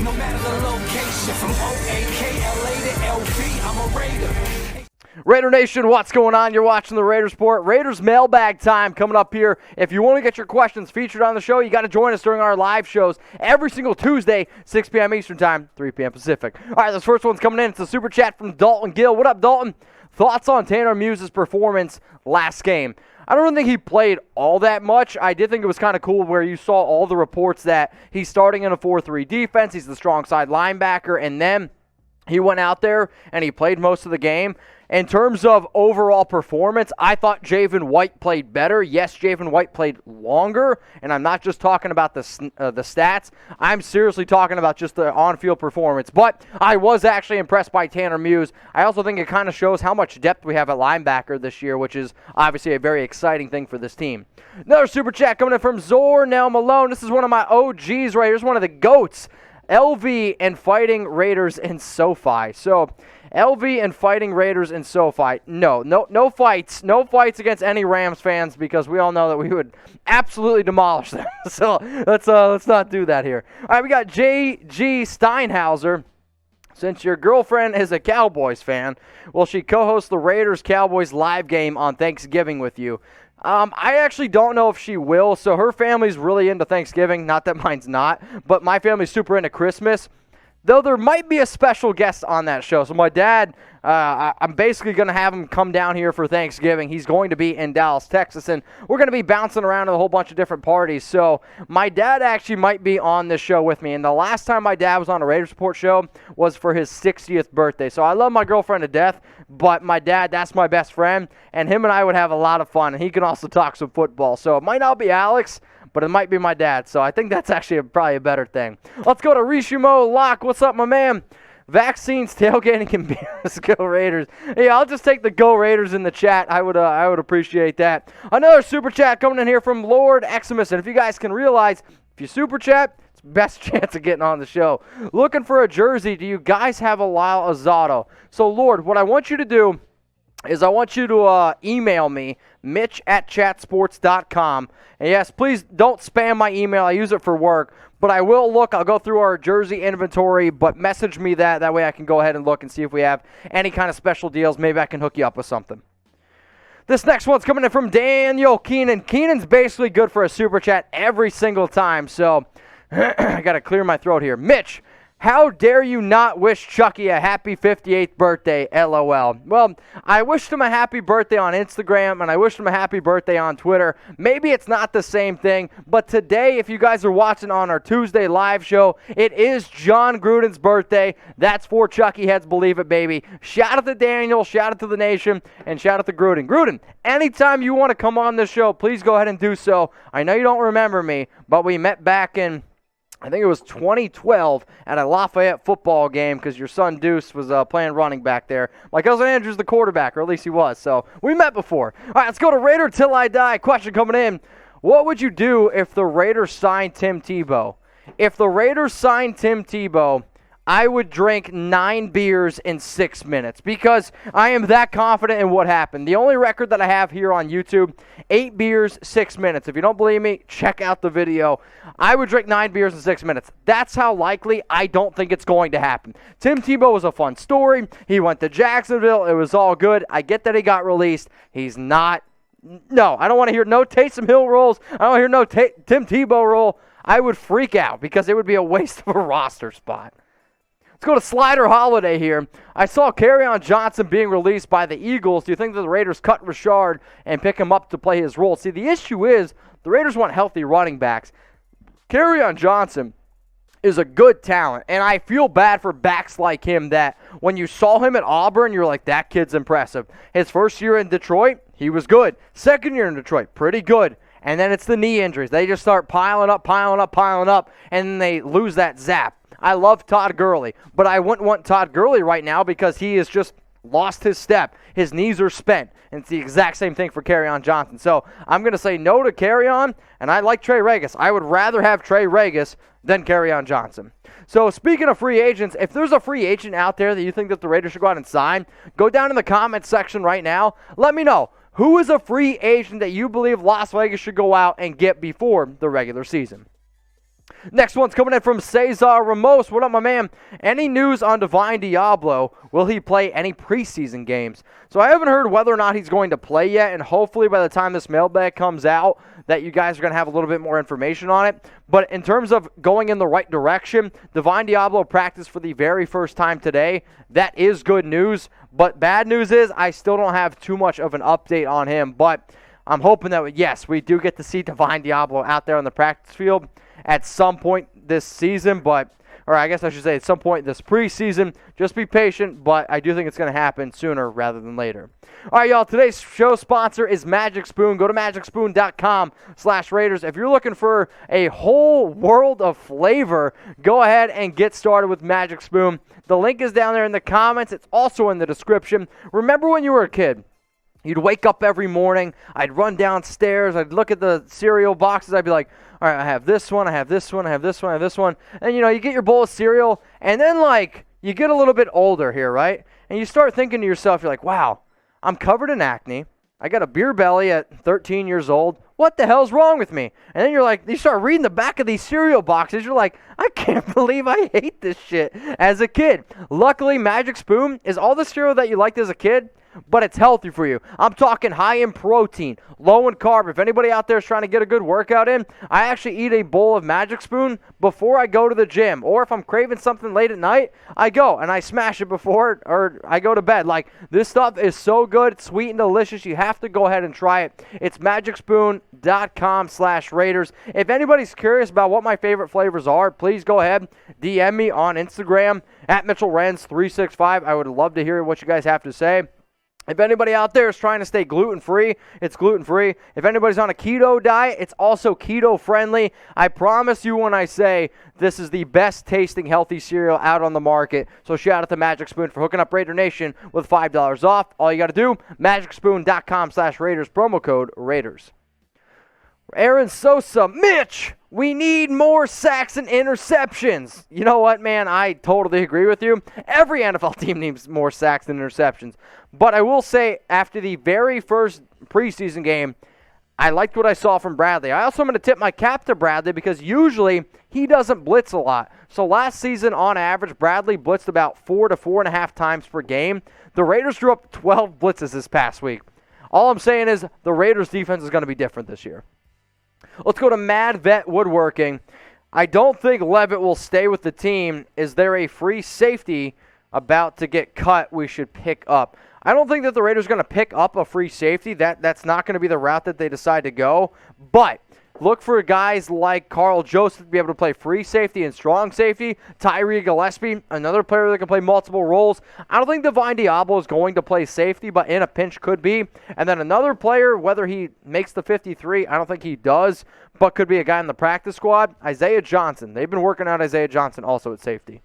No matter the location, from O-A-K-L-A to L-V, I'm a Raider. Raider Nation, what's going on? You're watching the Raiders Report. Raiders mailbag time coming up here. If you want to get your questions featured on the show, you got to join us during our live shows every single Tuesday, 6 p.m. Eastern Time, 3 p.m. Pacific. All right, this first one's coming in. It's a super chat from Dalton Gill. What up, Dalton? Thoughts on Tanner Muse's performance last game? I don't think he played all that much. I did think it was kind of cool where you saw all the reports that he's starting in a 4-3 defense. He's the strong side linebacker, and then he went out there and he played most of the game. In terms of overall performance, I thought Javen White played better. Yes, Javen White played longer, and I'm not just talking about the stats. I'm seriously talking about just the on-field performance. But I was actually impressed by Tanner Muse. I also think it kind of shows how much depth we have at linebacker this year, which is obviously a very exciting thing for this team. Another super chat coming in from Zornell Malone. This is one of my OGs right here. This is one of the GOATs. LV and Fighting Raiders in SoFi. So, LV and Fighting Raiders in SoFi. No fights. No fights against any Rams fans because we all know that we would absolutely demolish them. So, let's not do that here. All right, we got J.G. Steinhauser. Since your girlfriend is a Cowboys fan, will she co-host the Raiders-Cowboys live game on Thanksgiving with you? I actually don't know if she will. So her family's really into Thanksgiving. Not that mine's not. But my family's super into Christmas. Though there might be a special guest on that show. So my dad, I'm basically going to have him come down here for Thanksgiving. He's going to be in Dallas, Texas. And we're going to be bouncing around to a whole bunch of different parties. So my dad actually might be on this show with me. And the last time my dad was on a Raiders Report show was for his 60th birthday. So I love my girlfriend to death. But my dad, that's my best friend. And him and I would have a lot of fun. And he can also talk some football. So it might not be Alex, but it might be my dad. So I think that's actually probably a better thing. Let's go to Rishimo Locke. What's up, my man? Vaccines, tailgating, and beers. Go Raiders. Hey, I'll just take the Go Raiders in the chat. I would appreciate that. Another super chat coming in here from Lord Xemnas. And if you guys can realize, if you super chat, it's the best chance of getting on the show. Looking for a jersey. Do you guys have a Lyle Azado? So, Lord, what I want you to do is I want you to email me, mitch@chatsports.com. And yes, please don't spam my email. I use it for work. But I will look. I'll go through our jersey inventory, but message me that. That way I can go ahead and look and see if we have any kind of special deals. Maybe I can hook you up with something. This next one's coming in from Daniel Keenan. Keenan's basically good for a super chat every single time. So I got to clear my throat here. Mitch, how dare you not wish Chucky a happy 58th birthday, LOL. Well, I wished him a happy birthday on Instagram, and I wished him a happy birthday on Twitter. Maybe it's not the same thing, but today, if you guys are watching on our Tuesday live show, it is John Gruden's birthday. That's for Chucky Heads, believe it, baby. Shout out to Daniel, shout out to the nation, and shout out to Gruden. Gruden, anytime you want to come on this show, please go ahead and do so. I know you don't remember me, but we met back in, I think it was 2012 at a Lafayette football game because your son Deuce was playing running back there. My cousin Andrew's the quarterback, or at least he was. So we met before. All right, let's go to Raider Till I Die. Question coming in. What would you do if the Raiders signed Tim Tebow? If the Raiders signed Tim Tebow, I would drink 9 beers in 6 minutes because I am that confident in what happened. The only record that I have here on YouTube, 8 beers, 6 minutes. If you don't believe me, check out the video. I would drink 9 beers in 6 minutes. That's how likely I don't think it's going to happen. Tim Tebow was a fun story. He went to Jacksonville. It was all good. I get that he got released. He's not. No, I don't want to hear no Taysom Hill rolls. I don't want to hear no Tim Tebow roll. I would freak out because it would be a waste of a roster spot. Let's go to Slider Holliday here. I saw Kerryon Johnson being released by the Eagles. Do you think that the Raiders cut Richard and pick him up to play his role? See, the issue is the Raiders want healthy running backs. Kerryon Johnson is a good talent, and I feel bad for backs like him that when you saw him at Auburn, you're like, that kid's impressive. His first year in Detroit, he was good. Second year in Detroit, pretty good. And then it's the knee injuries. They just start piling up, and then they lose that zap. I love Todd Gurley, but I wouldn't want Todd Gurley right now because he has just lost his step. His knees are spent, and it's the exact same thing for Kerryon Johnson. So I'm going to say no to Kerryon, and I like Trey Regis. I would rather have Trey Regis than Kerryon Johnson. So speaking of free agents, if there's a free agent out there that you think that the Raiders should go out and sign, go down in the comments section right now. Let me know. Who is a free agent that you believe Las Vegas should go out and get before the regular season? Next one's coming in from Cesar Ramos. What up, my man? Any news on Divine Diablo? Will he play any preseason games? So I haven't heard whether or not he's going to play yet, and hopefully by the time this mailbag comes out that you guys are going to have a little bit more information on it. But in terms of going in the right direction, Divine Diablo practiced for the very first time today. That is good news, but bad news is I still don't have too much of an update on him. But I'm hoping that, yes, we do get to see Divine Diablo out there on the practice field at some point this season, or I guess I should say at some point this preseason. Just be patient, but I do think it's going to happen sooner rather than later. All right, y'all, today's show sponsor is Magic Spoon. Go to magicspoon.com/Raiders. If you're looking for a whole world of flavor, go ahead and get started with Magic Spoon. The link is down there in the comments. It's also in the description. Remember when you were a kid? You'd wake up every morning, I'd run downstairs, I'd look at the cereal boxes, I'd be like, all right, I have this one, I have this one, I have this one, I have this one. And, you get your bowl of cereal, and then, you get a little bit older here, right? And you start thinking to yourself, you're like, wow, I'm covered in acne. I got a beer belly at 13 years old. What the hell's wrong with me? And then you start reading the back of these cereal boxes. You're like, I can't believe I hate this shit as a kid. Luckily, Magic Spoon is all the cereal that you liked as a kid, but it's healthy for you. I'm talking high in protein, low in carb. If anybody out there is trying to get a good workout in, I actually eat a bowl of Magic Spoon before I go to the gym. Or if I'm craving something late at night, I go and I smash it before or I go to bed. This stuff is so good, it's sweet and delicious. You have to go ahead and try it. It's magicspoon.com/Raiders. If anybody's curious about what my favorite flavors are, please go ahead, DM me on Instagram at Mitchell Renz 365. I would love to hear what you guys have to say. If anybody out there is trying to stay gluten-free, it's gluten-free. If anybody's on a keto diet, it's also keto-friendly. I promise you when I say this is the best tasting healthy cereal out on the market. So shout out to Magic Spoon for hooking up Raider Nation with $5 off. All you got to do, magicspoon.com/Raiders, promo code Raiders. Aaron Sosa, Mitch, we need more sacks and interceptions. You know what, man? I totally agree with you. Every NFL team needs more sacks and interceptions. But I will say, after the very first preseason game, I liked what I saw from Bradley. I also am going to tip my cap to Bradley because usually he doesn't blitz a lot. So last season, on average, Bradley blitzed about 4 to 4.5 times per game. The Raiders drew up 12 blitzes this past week. All I'm saying is the Raiders' defense is going to be different this year. Let's go to MadVet Woodworking. I don't think Levitt will stay with the team. Is there a free safety about to get cut we should pick up? I don't think that the Raiders are going to pick up a free safety. That's not going to be the route that they decide to go. But look for guys like Carl Joseph to be able to play free safety and strong safety. Tyree Gillespie, another player that can play multiple roles. I don't think Divine Diablo is going to play safety, but in a pinch could be. And then another player, whether he makes the 53, I don't think he does, but could be a guy in the practice squad, Isaiah Johnson. They've been working out Isaiah Johnson also at safety.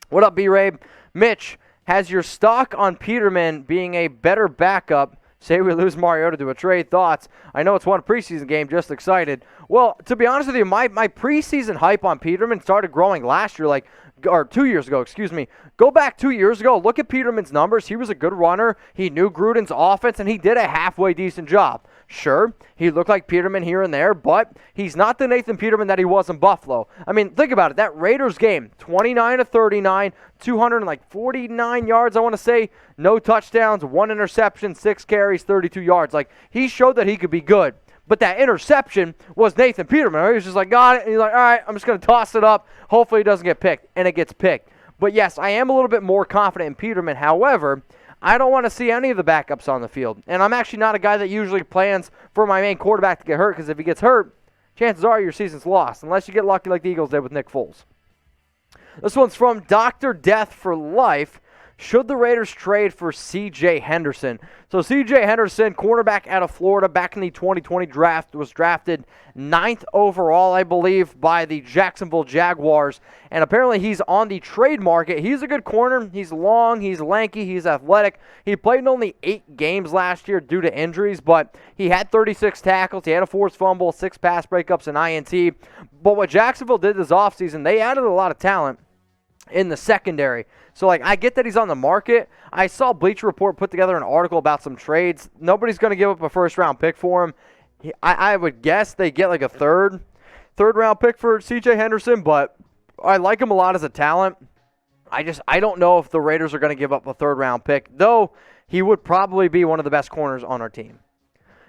What up, B-Rabe? Mitch, has your stock on Peterman being a better backup? Say we lose Mariota to a trade. Thoughts? I know it's one preseason game, just excited. Well, to be honest with you, my preseason hype on Peterman started growing last year, or 2 years ago, excuse me. Go back 2 years ago, look at Peterman's numbers. He was a good runner. He knew Gruden's offense, and he did a halfway decent job. Sure, he looked like Peterman here and there, but he's not the Nathan Peterman that he was in Buffalo. I mean, think about it. That Raiders game, 29 to 39, 249 yards, I want to say. No touchdowns, 1 interception, 6 carries, 32 yards. He showed that he could be good. But that interception was Nathan Peterman. He was just like, got it. And he's like, all right, I'm just going to toss it up. Hopefully it doesn't get picked. And it gets picked. But yes, I am a little bit more confident in Peterman. However, I don't want to see any of the backups on the field. And I'm actually not a guy that usually plans for my main quarterback to get hurt, because if he gets hurt, chances are your season's lost, unless you get lucky like the Eagles did with Nick Foles. This one's from Dr. Death for Life. Should the Raiders trade for C.J. Henderson? So C.J. Henderson, cornerback out of Florida, back in the 2020 draft, was drafted 9th overall, I believe, by the Jacksonville Jaguars. And apparently he's on the trade market. He's a good corner. He's long, he's lanky, he's athletic. He played in only 8 games last year due to injuries, but he had 36 tackles. He had a forced fumble, 6 pass breakups, and INT. But what Jacksonville did this offseason, they added a lot of talent in the secondary. So, I get that he's on the market. I saw Bleacher Report put together an article about some trades. Nobody's going to give up a first-round pick for him. I would guess they get a third. third-round pick for C.J. Henderson, but I like him a lot as a talent. I don't know if the Raiders are going to give up a third-round pick, though he would probably be one of the best corners on our team.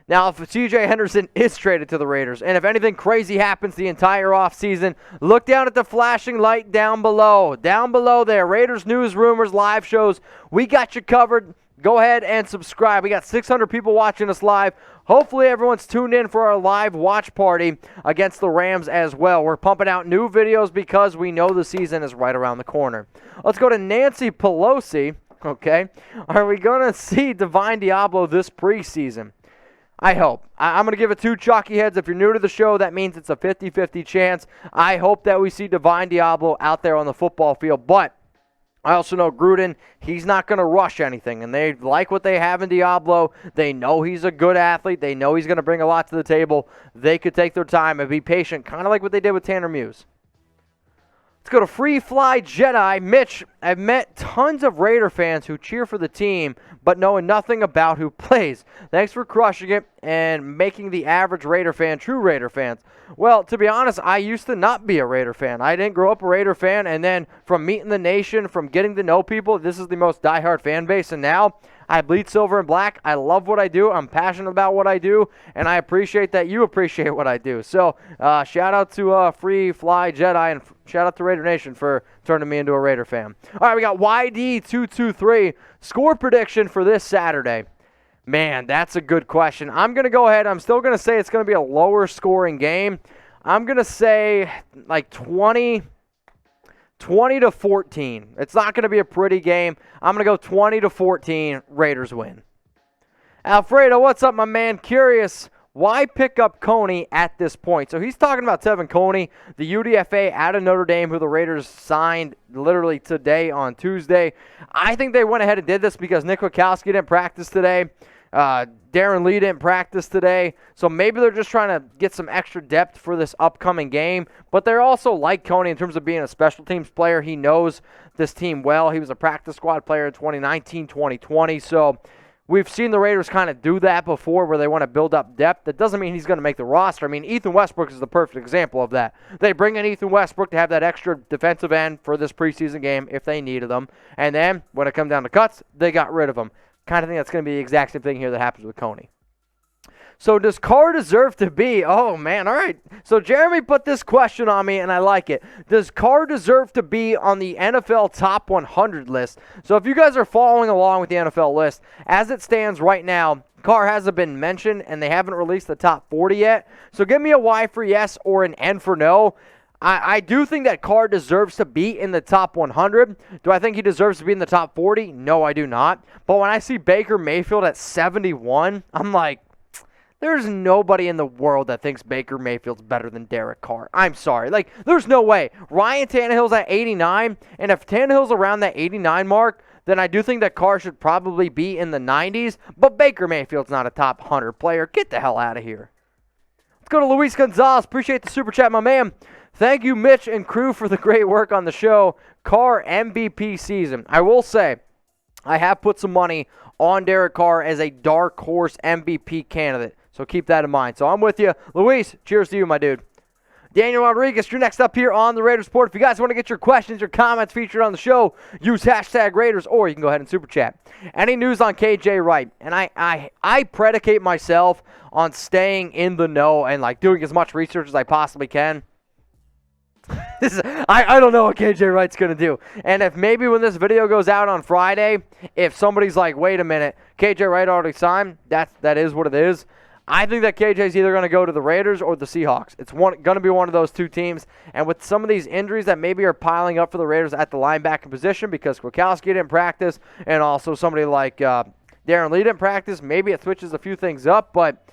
Now, if C.J. Henderson is traded to the Raiders, and if anything crazy happens the entire offseason, look down at the flashing light down below. Down below there, Raiders news, rumors, live shows. We got you covered. Go ahead and subscribe. We got 600 people watching us live. Hopefully everyone's tuned in for our live watch party against the Rams as well. We're pumping out new videos because we know the season is right around the corner. Let's go to Nancy Pelosi. Okay. Are we going to see Divine Diablo this preseason? I hope. I'm going to give it 2 chalky heads. If you're new to the show, that means it's a 50-50 chance. I hope that we see Divine Diablo out there on the football field. But I also know Gruden, he's not going to rush anything. And they like what they have in Diablo. They know he's a good athlete. They know he's going to bring a lot to the table. They could take their time and be patient, kind of like what they did with Tanner Muse. Let's go to Free Fly Jedi. Mitch, I've met tons of Raider fans who cheer for the team, but knowing nothing about who plays. Thanks for crushing it and making the average Raider fan true Raider fans. Well, to be honest, I used to not be a Raider fan. I didn't grow up a Raider fan, and then from meeting the nation, from getting to know people, this is the most diehard fan base, and now I bleed silver and black. I love what I do. I'm passionate about what I do, and I appreciate that you appreciate what I do. So shout out to Free Fly Jedi, and shout out to Raider Nation for turning me into a Raider fan. All right, we got YD223. Score prediction for this Saturday. Man, that's a good question. I'm going to go ahead. I'm still going to say it's going to be a lower scoring game. I'm going to say like 20 to 14. It's not going to be a pretty game. I'm going to go 20 to 14. Raiders win. Alfredo, what's up, my man? Curious, why pick up Coney at this point? So he's talking about Tevin Coney, the UDFA out of Notre Dame, who the Raiders signed literally today on Tuesday. I think they went ahead and did this because Nick Wachowski didn't practice today. Darren Lee didn't practice today, so maybe they're just trying to get some extra depth for this upcoming game, but they're also like Coney in terms of being a special teams player. He knows this team well. He was a practice squad player in 2019, 2020, so we've seen the Raiders kind of do that before where they want to build up depth. That doesn't mean he's going to make the roster. I mean, Ethan Westbrook is the perfect example of that. They bring in Ethan Westbrook to have that extra defensive end for this preseason game if they needed them, and then when it comes down to cuts, they got rid of him. Kind of think that's going to be the exact same thing here that happens with Coney. So does Carr deserve to be? Oh, man, all right. So Jeremy put this question on me, and I like it. Does Carr deserve to be on the NFL Top 100 list? So if you guys are following along with the NFL list, as it stands right now, Carr hasn't been mentioned, and they haven't released the top 40 yet. So give me a Y for yes or an N for no. I do think that Carr deserves to be in the top 100. Do I think he deserves to be in the top 40? No, I do not. But when I see Baker Mayfield at 71, I'm like, there's nobody in the world that thinks Baker Mayfield's better than Derek Carr. I'm sorry. Like, there's no way. Ryan Tannehill's at 89, and if Tannehill's around that 89 mark, then I do think that Carr should probably be in the 90s, but Baker Mayfield's not a top 100 player. Get the hell out of here. Let's go to Luis Gonzalez. Appreciate the super chat, my man. Thank you, Mitch and crew, for the great work on the show. Carr MVP season. I will say, I have put some money on Derek Carr as a dark horse MVP candidate, so keep that in mind. So I'm with you. Luis, cheers to you, my dude. Daniel Rodriguez, you're next up here on the Raiders Report. If you guys want to get your questions, your comments featured on the show, use hashtag Raiders, or you can go ahead and super chat. Any news on KJ Wright? And I predicate myself on staying in the know and like doing as much research as I possibly can. I don't know what KJ Wright's going to do. And if maybe when this video goes out on Friday, if somebody's like, wait a minute, KJ Wright already signed, that is what it is. I think that KJ's either going to go to the Raiders or the Seahawks. It's going to be one of those two teams. And with some of these injuries that maybe are piling up for the Raiders at the linebacker position because Wachowski didn't practice and also somebody like Darren Lee didn't practice, maybe it switches a few things up, but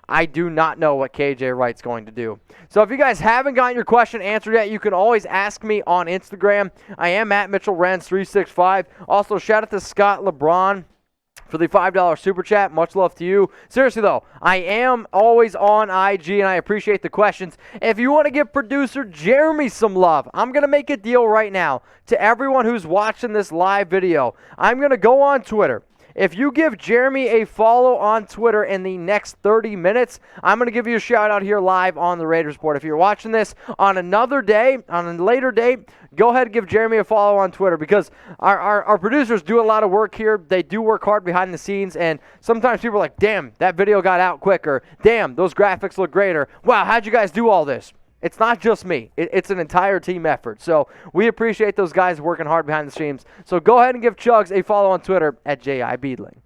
I do not know what KJ Wright's going to do. So if you guys haven't gotten your question answered yet, you can always ask me on Instagram. I am at Mitchell Renz 365. Also, shout out to Scott LeBron for the $5 super chat. Much love to you. Seriously, though, I am always on IG, and I appreciate the questions. If you want to give producer Jeremy some love, I'm going to make a deal right now to everyone who's watching this live video. I'm going to go on Twitter, If you give Jeremy a follow on Twitter in the next 30 minutes, I'm going to give you a shout out here live on the Raiders Report. If you're watching this on another day, on a later date, go ahead and give Jeremy a follow on Twitter, because our producers do a lot of work here. They do work hard behind the scenes, and sometimes people are like, damn, that video got out quicker. Damn, those graphics look greater. Wow, how'd you guys do all this? It's not just me. It's an entire team effort. So we appreciate those guys working hard behind the scenes. So go ahead and give Chugs a follow on Twitter at J.I. Beedling.